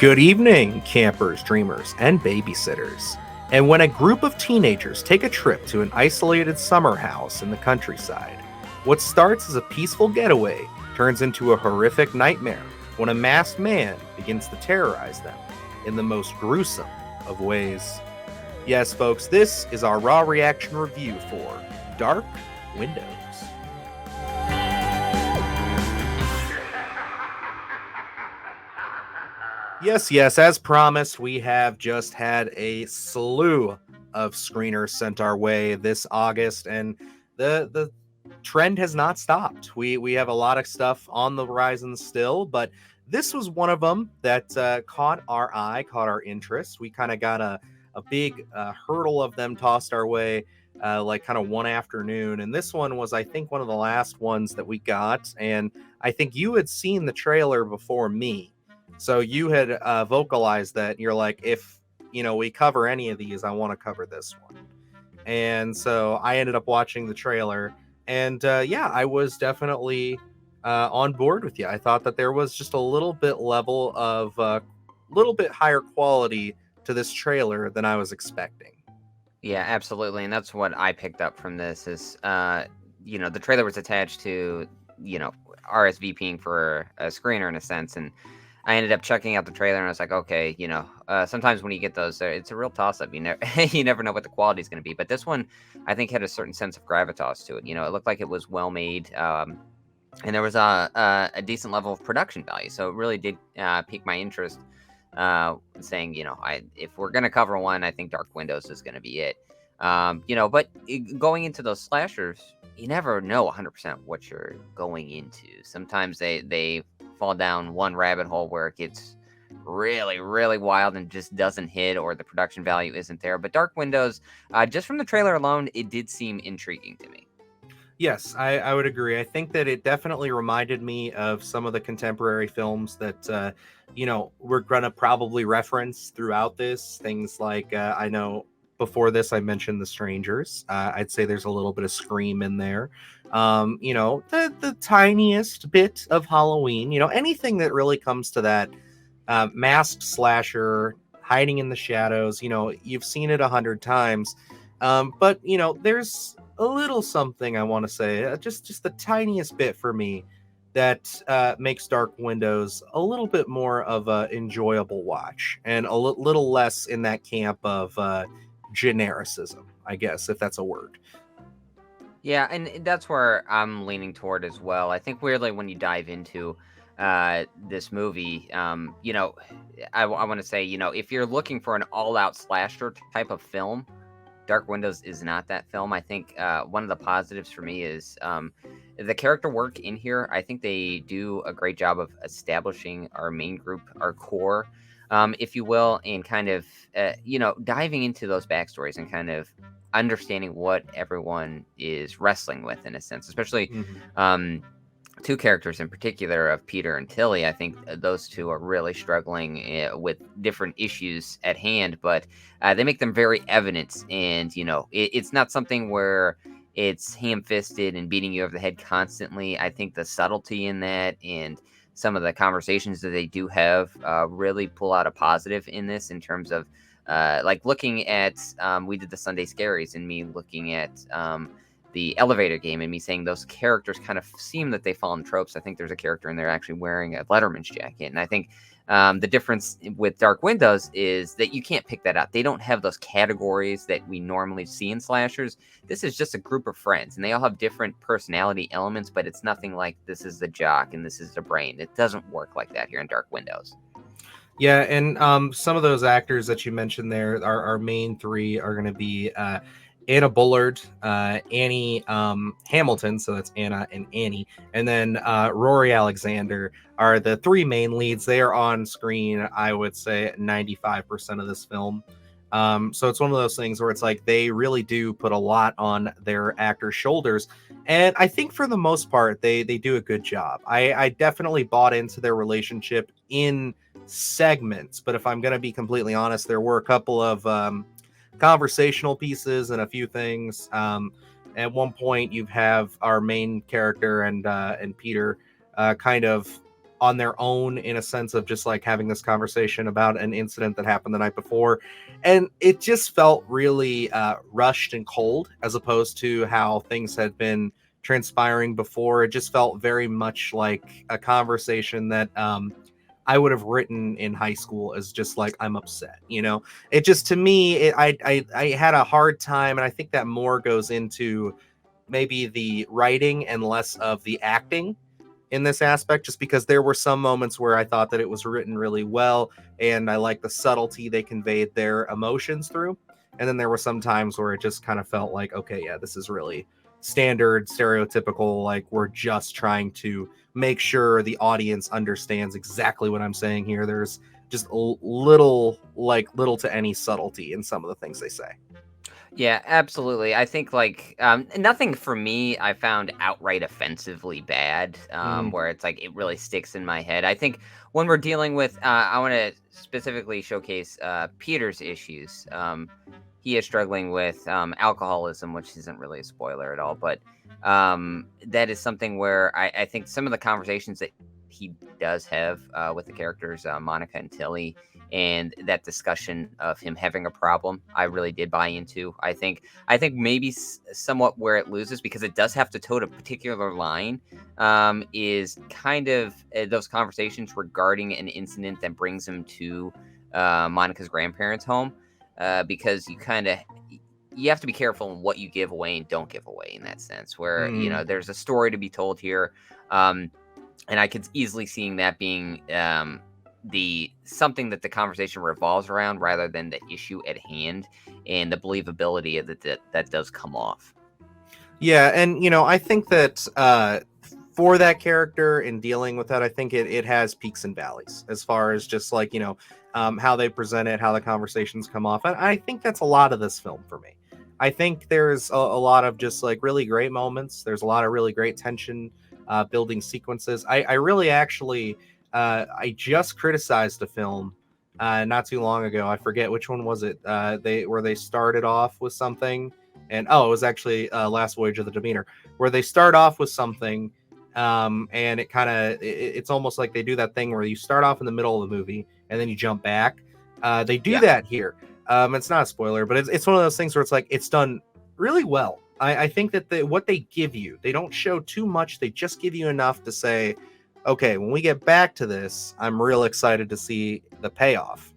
Good evening, campers, dreamers, and babysitters. And when a group of teenagers take a trip to an isolated summer house in the countryside, what starts as a peaceful getaway turns into a horrific nightmare when a masked man begins to terrorize them in the most gruesome of ways. Yes, folks, this is our raw reaction review for Dark Windows. Yes, as promised, we have just had a slew of screeners sent our way this August, and the trend has not stopped. We have a lot of stuff on the horizon still, but this was one of them that caught our eye, caught our interest. We kind of got a big hurdle of them tossed our way, like kind of one afternoon, and this one was, I think, one of the last ones that we got, and I think you had seen the trailer before me. So you had vocalized that you're like, if we cover any of these, I want to cover this one. And so I ended up watching the trailer, and yeah, I was definitely on board with you. I thought that there was just a little bit level of little bit higher quality to this trailer than I was expecting. Yeah, absolutely, and that's what I picked up from this is, the trailer was attached to, you know, RSVPing for a screener in a sense, and I ended up checking out the trailer, and I was like, okay, sometimes when you get those, it's a real toss-up. You never, you never know what the quality is going to be, but this one, I think, had a certain sense of gravitas to it. It looked like it was well made, and there was a decent level of production value, so it really did pique my interest. Saying, if we're gonna cover one, I think Dark Windows is gonna be it. But going into those slashers, you never know 100% what you're going into. Sometimes they fall down one rabbit hole where it gets really, really wild and just doesn't hit, or the production value isn't there. But Dark Windows, just from the trailer alone, it did seem intriguing to me. Yes, I would agree. I think that it definitely reminded me of some of the contemporary films that, we're going to probably reference throughout this. Things like, I know before this, I mentioned The Strangers. I'd say there's a little bit of Scream in there. The tiniest bit of Halloween, anything that really comes to that masked slasher, hiding in the shadows. You've seen it 100 times. But there's a little something I want to say, just the tiniest bit for me that makes Dark Windows a little bit more of a enjoyable watch, and a little less in that camp of genericism, I guess, if that's a word. Yeah, and that's where I'm leaning toward as well. I think weirdly when you dive into this movie, I want to say, if you're looking for an all-out slasher type of film, Dark Windows is not that film. I think one of the positives for me is the character work in here. I think they do a great job of establishing our main group, our core, if you will, and kind of, diving into those backstories and kind of understanding what everyone is wrestling with in a sense, especially Mhm. two characters in particular of Peter and Tilly. I think those two are really struggling with different issues at hand, but they make them very evident. And, it's not something where it's ham fisted and beating you over the head constantly. I think the subtlety in that and some of the conversations that they do have really pull out a positive in this in terms of like looking at, we did the Sunday Scaries and me looking at, the elevator game and me saying those characters kind of seem that they fall in tropes. I think there's a character in there actually wearing a Letterman's jacket. And I think the difference with Dark Windows is that you can't pick that out. They don't have those categories that we normally see in slashers. This is just a group of friends and they all have different personality elements, but it's nothing like this is the jock and this is the brain. It doesn't work like that here in Dark Windows. Yeah, and some of those actors that you mentioned there, our main three are going to be Anna Bullard, Annie Hamilton, so that's Anna and Annie, and then Rory Alexander are the three main leads. They are on screen, I would say, 95% of this film. So it's one of those things where it's like they really do put a lot on their actors' shoulders, and I think for the most part they do a good job. I definitely bought into their relationship in segments, but if I'm going to be completely honest, there were a couple of conversational pieces and a few things. At one point, you have our main character and Peter kind of on their own, in a sense of just like having this conversation about an incident that happened the night before. And it just felt really rushed and cold, as opposed to how things had been transpiring before. It just felt very much like a conversation that I would have written in high school as just like, I'm upset, you know. It just, to me, I had a hard time, and I think that more goes into maybe the writing and less of the acting in this aspect, just because there were some moments where I thought that it was written really well, and I like the subtlety they conveyed their emotions through. And then there were some times where it just kind of felt like, okay, yeah, this is really standard, stereotypical, like we're just trying to make sure the audience understands exactly what I'm saying here. There's just little to any subtlety in some of the things they say. Yeah, absolutely. I think like nothing for me I found outright offensively bad, Mm, where it's like it really sticks in my head. I think when we're dealing with, I want to specifically showcase Peter's issues. He is struggling with alcoholism, which isn't really a spoiler at all, but that is something where I think some of the conversations that he does have with the characters Monica and Tilly, and that discussion of him having a problem, I really did buy into. I think maybe somewhat where it loses, because it does have to tote a particular line, is kind of those conversations regarding an incident that brings him to Monica's grandparents' home, because you have to be careful in what you give away and don't give away in that sense, where mm. there's a story to be told here. um, and I could easily seeing that being the something that the conversation revolves around, rather than the issue at hand, and the believability of that does come off. Yeah, and I think that for that character in dealing with that, I think it has peaks and valleys as far as just like, how they present it, how the conversations come off. And I think that's a lot of this film for me. I think there's a lot of just like really great moments. There's a lot of really great tension building sequences. I really actually I just criticized a film not too long ago. I forget which one was it. They started off with something, and it was actually Last Voyage of the Demeter, where they start off with something, and it's almost like they do that thing where you start off in the middle of the movie and then you jump back. They do Yeah. that here. It's not a spoiler, but it's one of those things where it's like it's done really well. I think that what they give you, they don't show too much. They just give you enough to say, okay, when we get back to this, I'm real excited to see the payoff.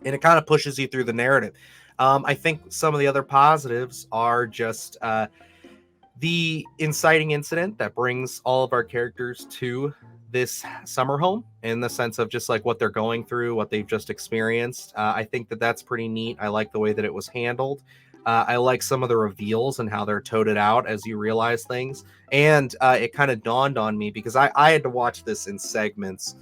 And it kind of pushes you through the narrative. I think some of the other positives are just the inciting incident that brings all of our characters to this summer home, in the sense of just like what they're going through, what they've just experienced. I think that that's pretty neat. I like the way that it was handled. I like some of the reveals and how they're toted out as you realize things. And it kind of dawned on me, because I had to watch this in segments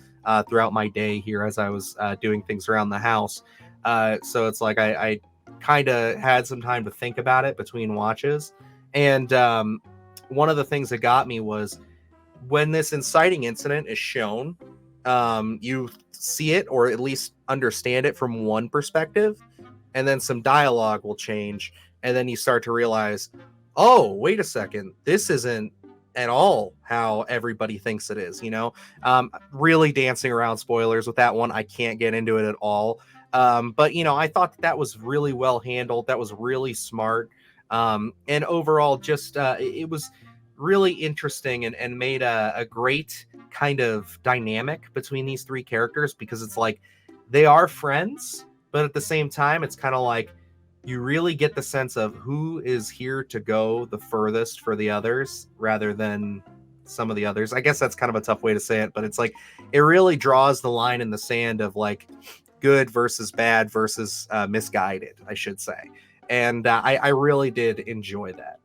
throughout my day here as I was doing things around the house. So it's like I kind of had some time to think about it between watches. And one of the things that got me was when this inciting incident is shown, you see it, or at least understand it, from one perspective, and then some dialogue will change, and then you start to realize, oh, wait a second, this isn't at all how everybody thinks it is. Really dancing around spoilers with that one. I can't get into it at all. But I thought that was really well handled. That was really smart. And overall, just it was really interesting, and made a great kind of dynamic between these three characters, because it's like they are friends, but at the same time, it's kind of like you really get the sense of who is here to go the furthest for the others, rather than some of the others. I guess that's kind of a tough way to say it, but it's like it really draws the line in the sand of like good versus bad versus misguided, I should say. And I really did enjoy that.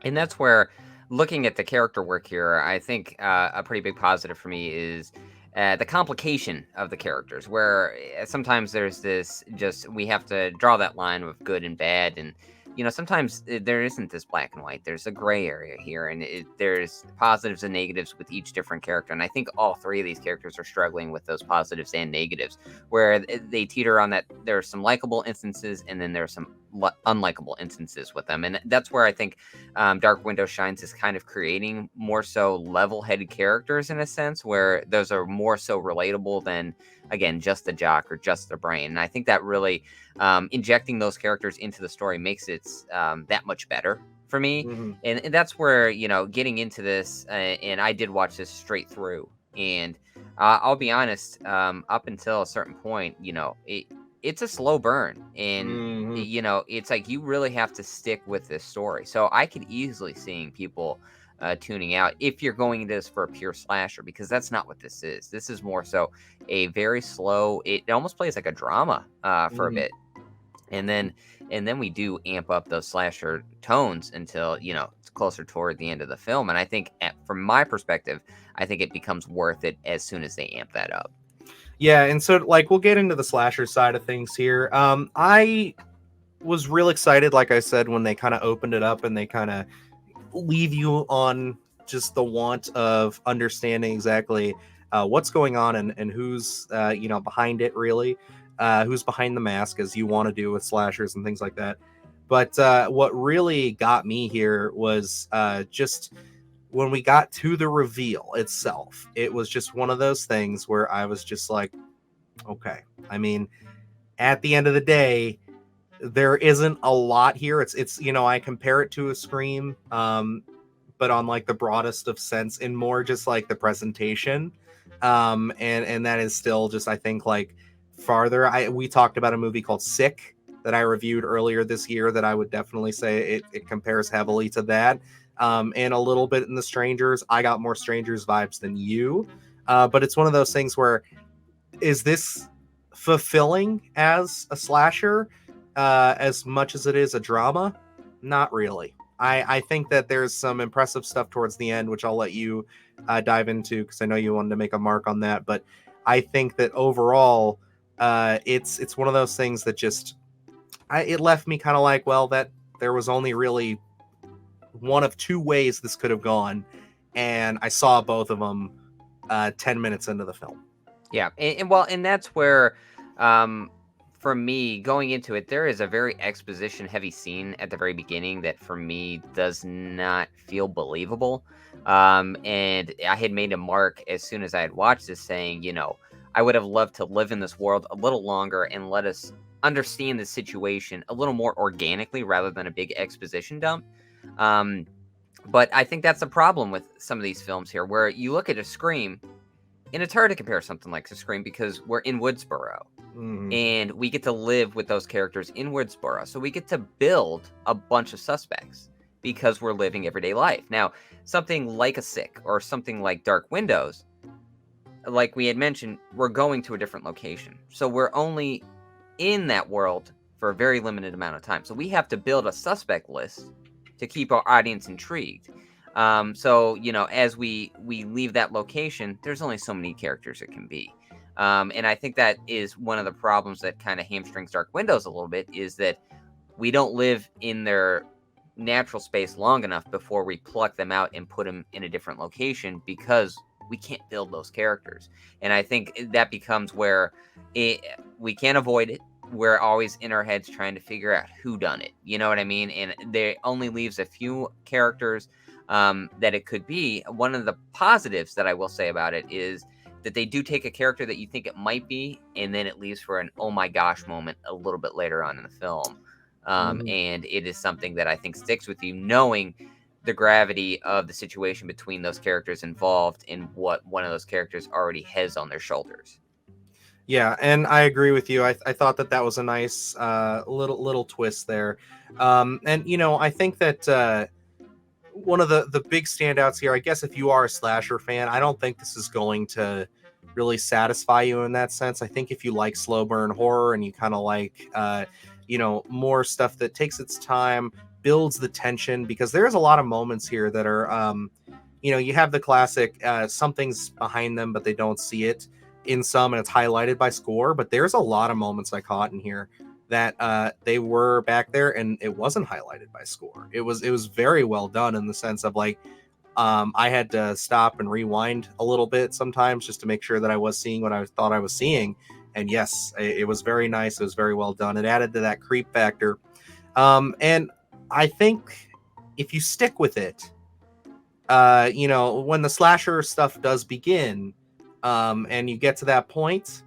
And that's where, looking at the character work here, I think a pretty big positive for me is the complication of the characters, where sometimes there's this, just we have to draw that line of good and bad, and sometimes there isn't this black and white. There's a gray area here, and there's positives and negatives with each different character. And I think all three of these characters are struggling with those positives and negatives, where they teeter on that. There are some likable instances, and then there are some unlikable instances with them, and that's where I think Dark Window shines, is kind of creating more so level-headed characters in a sense, where those are more so relatable than, again, just the jock or just the brain. And I think that really injecting those characters into the story makes it that much better for me. Mhm. And that's where, getting into this, and I did watch this straight through, and I'll be honest, up until a certain point, it's a slow burn, and Mhm. it's like you really have to stick with this story. So I could easily seeing people tuning out if you're going into this for a pure slasher, because that's not what this is. This is more so a very slow. It almost plays like a drama for a Mhm. bit, and then we do amp up those slasher tones until it's closer toward the end of the film. And I think, from my perspective, I think it becomes worth it as soon as they amp that up. Yeah, and so like we'll get into the slasher side of things here. I was real excited, like I said, when they kind of opened it up and they kind of leave you on just the want of understanding exactly what's going on and who's behind it, really, who's behind the mask, as you want to do with slashers and things like that. But what really got me here was just when we got to the reveal itself. It was just one of those things where I was just like, okay. I mean, at the end of the day, there isn't a lot here. It's I compare it to a Scream, but on like the broadest of sense, in more just like the presentation, and that is still just, I think, like farther. We talked about a movie called Sick that I reviewed earlier this year that I would definitely say it compares heavily to that, and a little bit in The Strangers. I got more Strangers vibes than you, but it's one of those things where, is this fulfilling as a slasher as much as it is a drama? Not really. I think that there's some impressive stuff towards the end, which I'll let you dive into, because I know you wanted to make a mark on that. But I think that overall, it's one of those things that just it left me kind of like, well, that there was only really one of two ways this could have gone, and I saw both of them 10 minutes into the film. Yeah, and that's where, um, for me, going into it, there is a very exposition heavy scene at the very beginning that for me does not feel believable. And I had made a mark as soon as I had watched this, saying, I would have loved to live in this world a little longer and let us understand the situation a little more organically rather than a big exposition dump. Um, but I think that's the problem with some of these films here, where you look at a Scream, and it's hard to compare something like to Scream because we're in Woodsboro Mhm. and we get to live with those characters in Woodsboro. So we get to build a bunch of suspects because we're living everyday life. Now, something like a Sick or something like Dark Windows, like we had mentioned, we're going to a different location. So we're only in that world for a very limited amount of time. So we have to build a suspect list to keep our audience intrigued. So as we leave that location, there's only so many characters it can be. And I think that is one of the problems that kind of hamstrings Dark Windows a little bit, is that we don't live in their natural space long enough before we pluck them out and put them in a different location, because we can't build those characters. And I think that becomes where we can't avoid it. We're always in our heads trying to figure out who done it. You know what I mean? And there only leaves a few characters that it could be. One of the positives that I will say about it is that they do take a character that you think it might be, and then it leaves for an oh my gosh moment a little bit later on in the film. Mhm. And it is something that I think sticks with you, knowing the gravity of the situation between those characters involved and what one of those characters already has on their shoulders. Yeah, and I agree with you. I thought that that was a nice little twist there, and I think that one of the big standouts here, I guess, if you are a slasher fan, I don't think this is going to really satisfy you in that sense. I think if you like slow burn horror and you kind of like more stuff that takes its time, builds the tension, because there's a lot of moments here that are you have the classic something's behind them but they don't see it in some, and it's highlighted by score. But there's a lot of moments I caught in here that they were back there and it wasn't highlighted by score. It was very well done, in the sense of like I had to stop and rewind a little bit sometimes just to make sure that I was seeing what I thought I was seeing. And yes, it was very nice. It was very well done. It added to that creep factor. And I think if you stick with it, when the slasher stuff does begin, and you get to that point,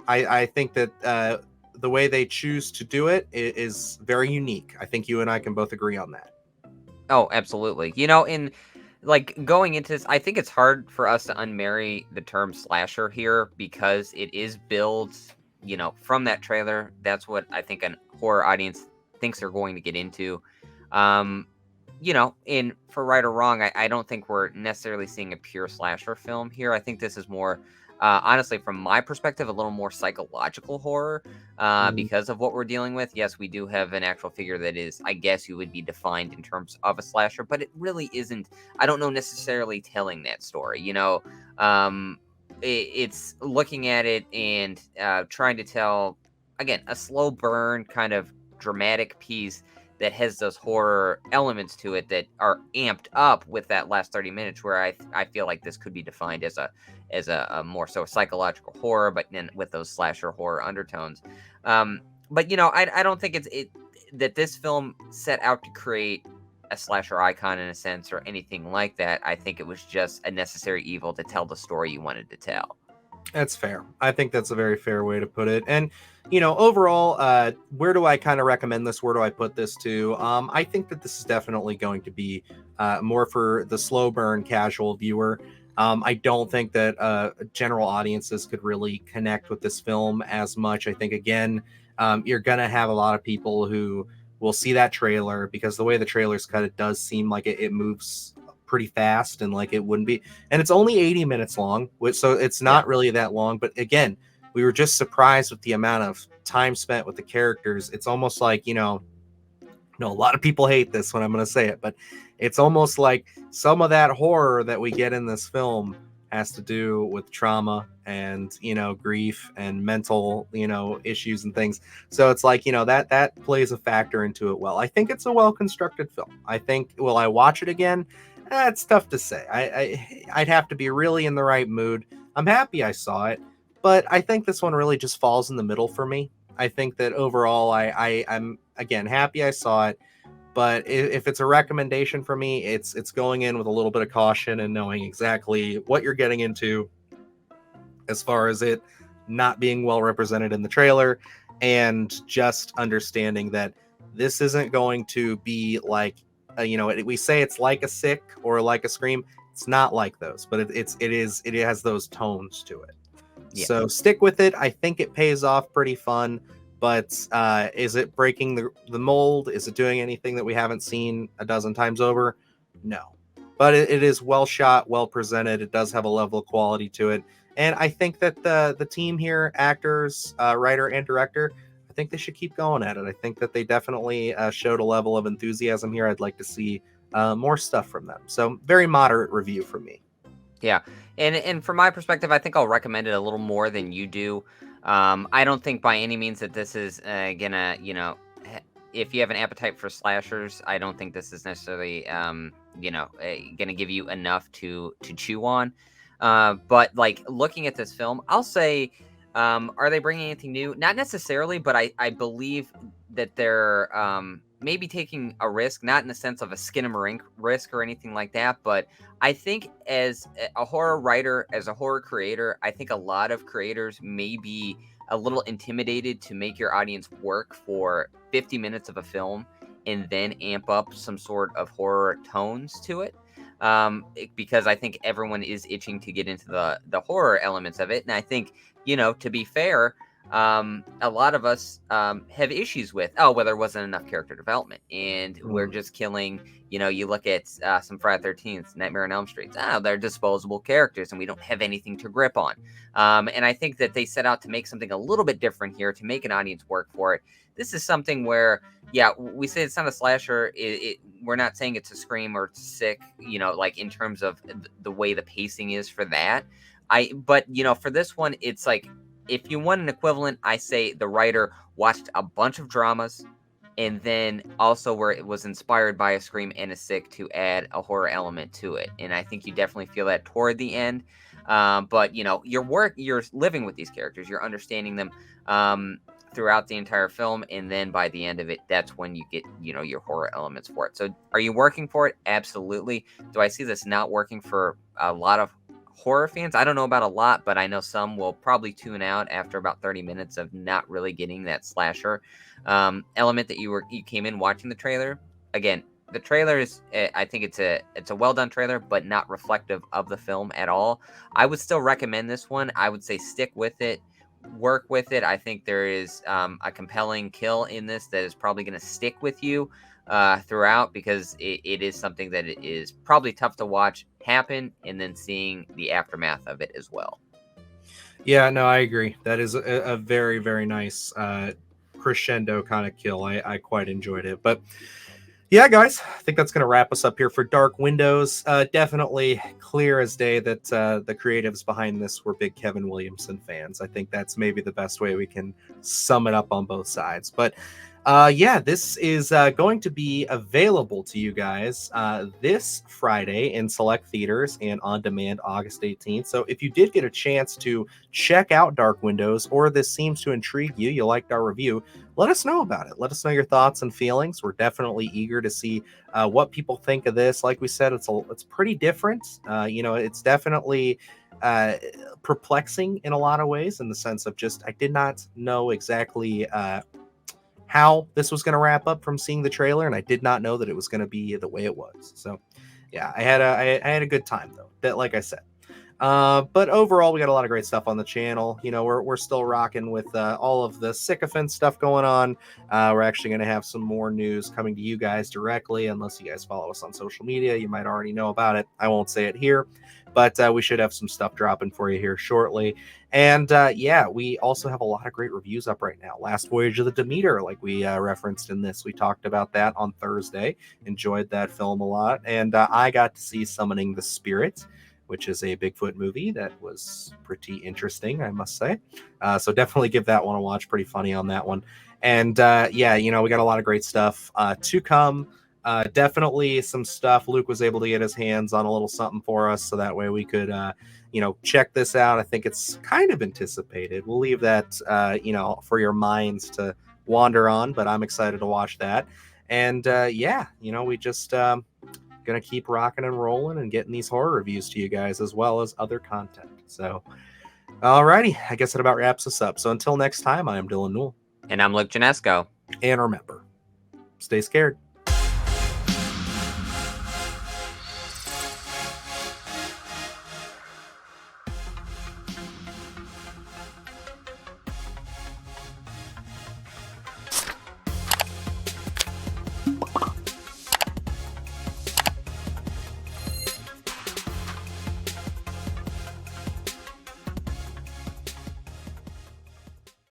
I think that the way they choose to do it is very unique. I think you and I can both agree on that. Oh, absolutely. In going into this, I think it's hard for us to unmarry the term slasher here because it is billed, from that trailer. That's what I think a horror audience thinks they're going to get into. Um, in for right or wrong, I don't think we're necessarily seeing a pure slasher film here. I think this is more, honestly, from my perspective, a little more psychological horror Mm. because of what we're dealing with. Yes, we do have an actual figure that is, I guess, you would be defined in terms of a slasher, but it really isn't. I don't know necessarily telling that story. It's looking at it and trying to tell, again, a slow burn kind of dramatic piece that has those horror elements to it that are amped up with that last 30 minutes where I feel like this could be defined as a more so psychological horror, but then with those slasher horror undertones. But I don't think it that this film set out to create a slasher icon in a sense or anything like that. I think it was just a necessary evil to tell the story you wanted to tell. That's fair. I think that's a very fair way to put it. And, overall, where do I kind of recommend this? Where do I put this to? I think that this is definitely going to be more for the slow burn casual viewer. I don't think that general audiences could really connect with this film as much. I think, again, you're going to have a lot of people who will see that trailer because the way the trailer's cut, it does seem like it moves pretty fast and like it wouldn't be, and it's only 80 minutes long, so it's Yeah. not really that long. But again, we were just surprised with the amount of time spent with the characters. It's almost like, a lot of people hate this when I'm going to say it, but it's almost like some of that horror that we get in this film has to do with trauma and, grief and mental, issues and things. So it's like, that plays a factor into it. Well, I think it's a well constructed film. I think, will I watch it again? It's tough to say. I'd have to be really in the right mood. I'm happy I saw it, but I think this one really just falls in the middle for me. I think that overall, I'm again happy I saw it, but if it's a recommendation for me, it's going in with a little bit of caution and knowing exactly what you're getting into, as far as it not being well represented in the trailer, and just understanding that this isn't going to be like, we say it's like a Sick or like a Scream. It's not like those, but it has those tones to it. So Yes. stick with it. I think it pays off pretty fun, but is it breaking the mold? Is it doing anything that we haven't seen a dozen times over? No. But it is well shot, well presented. It does have a level of quality to it. And I think that the team here, actors, writer, and director, I think they should keep going at it. I think that they definitely showed a level of enthusiasm here. I'd like to see more stuff from them. So very moderate review for me. Yeah, and from my perspective, I think I'll recommend it a little more than you do. I don't think by any means that this is gonna, if you have an appetite for slashers, I don't think this is necessarily, gonna give you enough to chew on. But like looking at this film, I'll say, are they bringing anything new? Not necessarily, but I believe that they're maybe taking a risk, not in the sense of a skin-a-marink risk or anything like that, but I think as a horror writer, as a horror creator, I think a lot of creators may be a little intimidated to make your audience work for 50 minutes of a film and then amp up some sort of horror tones to it. Because I think everyone is itching to get into the horror elements of it. And I think, to be fair, a lot of us have issues with, well, there wasn't enough character development and we're Mm. just killing, you look at some Friday 13th, Nightmare on Elm Street, they're disposable characters and we don't have anything to grip on. And I think that they set out to make something a little bit different here to make an audience work for it. This is something where, yeah, we say it's not a slasher. We're not saying it's a Scream or it's Sick, like in terms of the way the pacing is for that. But for this one, it's like, if you want an equivalent, I say the writer watched a bunch of dramas and then also where it was inspired by a Scream and a Sick to add a horror element to it. And I think you definitely feel that toward the end. But you're living with these characters, you're understanding them throughout the entire film, and then by the end of it, that's when you get your horror elements for it. So are you working for it? Absolutely. Do I see this not working for a lot of horror fans? I don't know about a lot, but I know some will probably tune out after about 30 minutes of not really getting that slasher element that you came in watching the trailer. Again, the trailer is, I think it's a well done trailer, but not reflective of the film at all. I would still recommend this one. I would say stick with it, work with it. I think there is a compelling kill in this that is probably going to stick with you throughout, because it is something that it is probably tough to watch happen and then seeing the aftermath of it as well. Yeah, no, I agree. That is a very, very nice crescendo kind of kill. I quite enjoyed it. But yeah, guys, I think that's going to wrap us up here for Dark Windows. Definitely clear as day that the creatives behind this were big Kevin Williamson fans. I think that's maybe the best way we can sum it up on both sides. But yeah, this is going to be available to you guys this Friday in select theaters and on demand August 18th. So if you did get a chance to check out Dark Windows, or this seems to intrigue you, you liked our review, let us know about it. Let us know your thoughts and feelings. We're definitely eager to see what people think of this. Like we said, it's pretty different. It's definitely perplexing in a lot of ways, in the sense of just I did not know exactly how this was going to wrap up from seeing the trailer, and I did not know that it was going to be the way it was. So yeah, I had a good time though, that like I said. But overall, we got a lot of great stuff on the channel. We're still rocking with all of the sycophant stuff going on. We're actually going to have some more news coming to you guys directly, unless you guys follow us on social media. You might already know about it. I won't say it here, but we should have some stuff dropping for you here shortly. And yeah, we also have a lot of great reviews up right now. Last Voyage of the Demeter, like we referenced in this, we talked about that on Thursday. Enjoyed that film a lot. And I got to see Summoning the Spirit, which is a Bigfoot movie that was pretty interesting, I must say. So definitely give that one a watch. Pretty funny on that one. And yeah, we got a lot of great stuff to come. Definitely some stuff. Luke was able to get his hands on a little something for us, so that way we could, check this out. I think it's kind of anticipated. We'll leave that, for your minds to wander on, but I'm excited to watch that. And yeah, we just gonna keep rocking and rolling and getting these horror reviews to you guys, as well as other content. So alrighty, I guess it about wraps us up. So until next time, I am Dylan Newell. And I'm Luke Janesco. And remember, stay scared.